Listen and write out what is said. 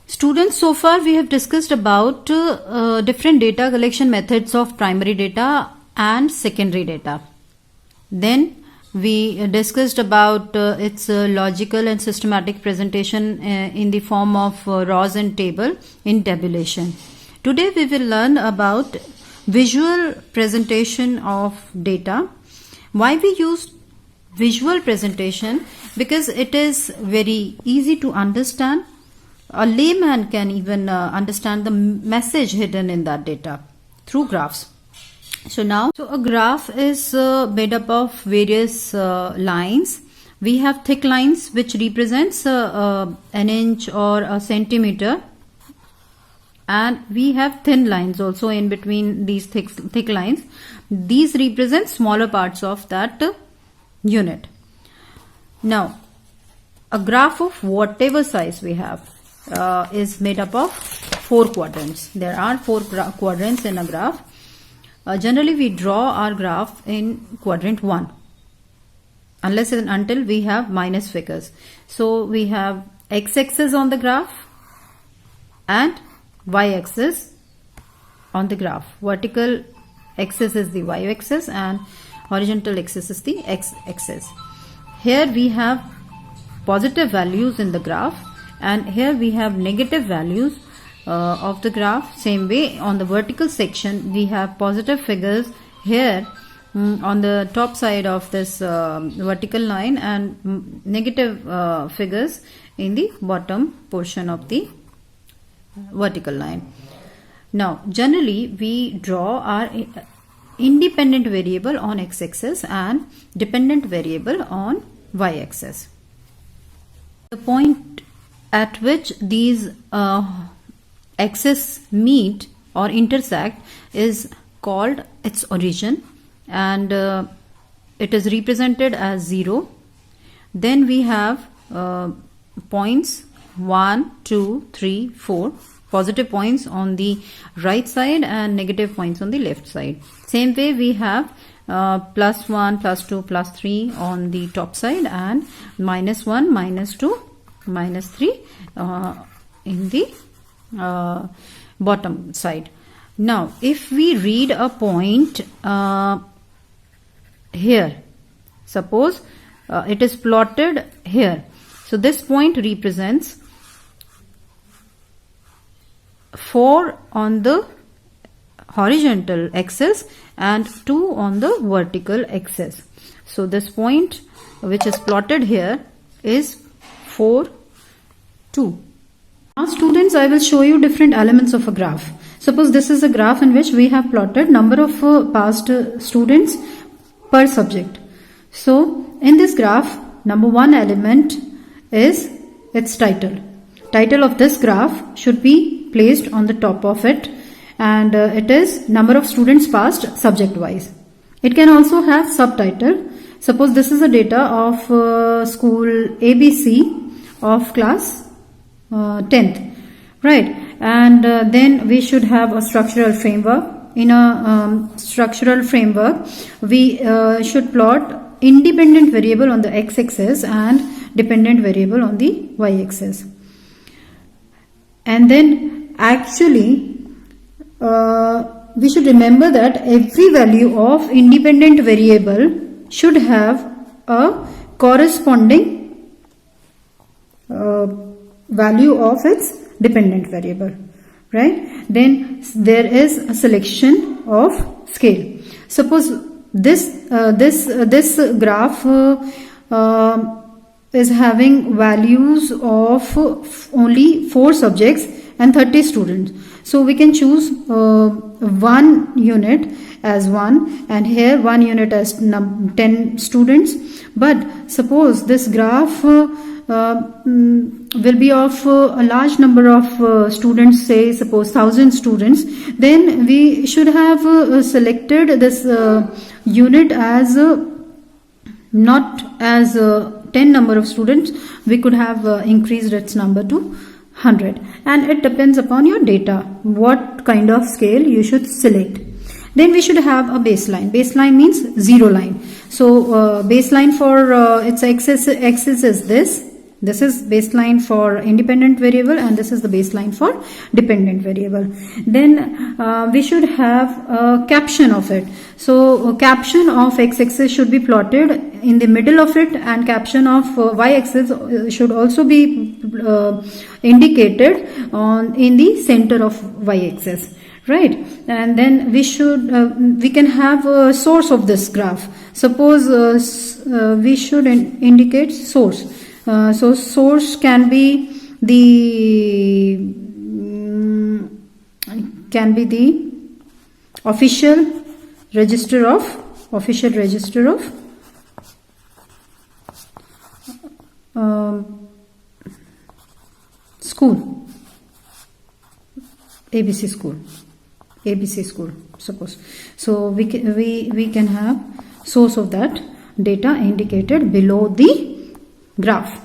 Students, so far we have discussed about different data collection methods of primary data and secondary data. Then we discussed about its logical and systematic presentation in the form of rows and table in tabulation. Today we will learn about visual presentation of data. Why we use visual presentation? Because it is very easy to understand. A layman can even understand the message hidden in that data through graphs. So a graph is made up of various lines. We have thick lines which represents an inch or a centimeter, and we have thin lines also in between these thick lines. These represent smaller parts of that unit. Now, a graph of whatever size we have is made up of 4 quadrants. There are 4 quadrants in a graph. Generally, we draw our graph in quadrant 1, unless and until we have minus figures. So, we have x-axis on the graph and y-axis on the graph. Vertical axis is the y-axis and horizontal axis is the x-axis. Here we have positive values in the graph, and here we have negative values of the graph. Same way, on the vertical section we have positive figures here on the top side of this vertical line, and negative figures in the bottom portion of the vertical line. Now, generally we draw our independent variable on x-axis and dependent variable on y-axis. The point at which these axes meet or intersect is called its origin, and it is represented as 0. Then we have points 1, 2, 3, 4, positive points on the right side and negative points on the left side. Same way we have plus 1, plus 2, plus 3 on the top side, and minus 1, minus 2, minus 3 in the bottom side. Now, if we read a point here, suppose it is plotted here. So, this point represents 4 on the horizontal axis and 2 on the vertical axis. So, this point which is plotted here is 4, 2. Now, students, I will show you different elements of a graph. Suppose this is a graph in which we have plotted number of past students per subject. So, in this graph, number 1 element is its title. Title of this graph should be placed on the top of it, and it is number of students passed subject wise. It can also have subtitle. Suppose this is the data of school ABC of class 10th, right? And then we should have a structural framework. In a structural framework, we should plot independent variable on the x-axis and dependent variable on the y-axis. And then actually we should remember that every value of independent variable should have a corresponding value of its dependent variable, right? Then there is a selection of scale. Suppose this graph is having values of only 4 subjects and 30 students. So we can choose 1 unit as 1, and here 1 unit as 10 students. But suppose this graph will be of a large number of students, say suppose 1000 students, then we should have selected this unit as not as 10 number of students. We could have increased its number to 100, and it depends upon your data what kind of scale you should select. Then we should have a baseline. Baseline means 0 line. So baseline for its axis is this This is baseline for independent variable and this is the baseline for dependent variable. Then we should have a caption of it. So caption of x-axis should be plotted in the middle of it, and caption of y-axis should also be indicated in the center of y-axis, right? And then we can have a source of this graph. Suppose we should indicate source. So source can be the official register of school, ABC school, suppose. So we can have source of that data indicated below the graph.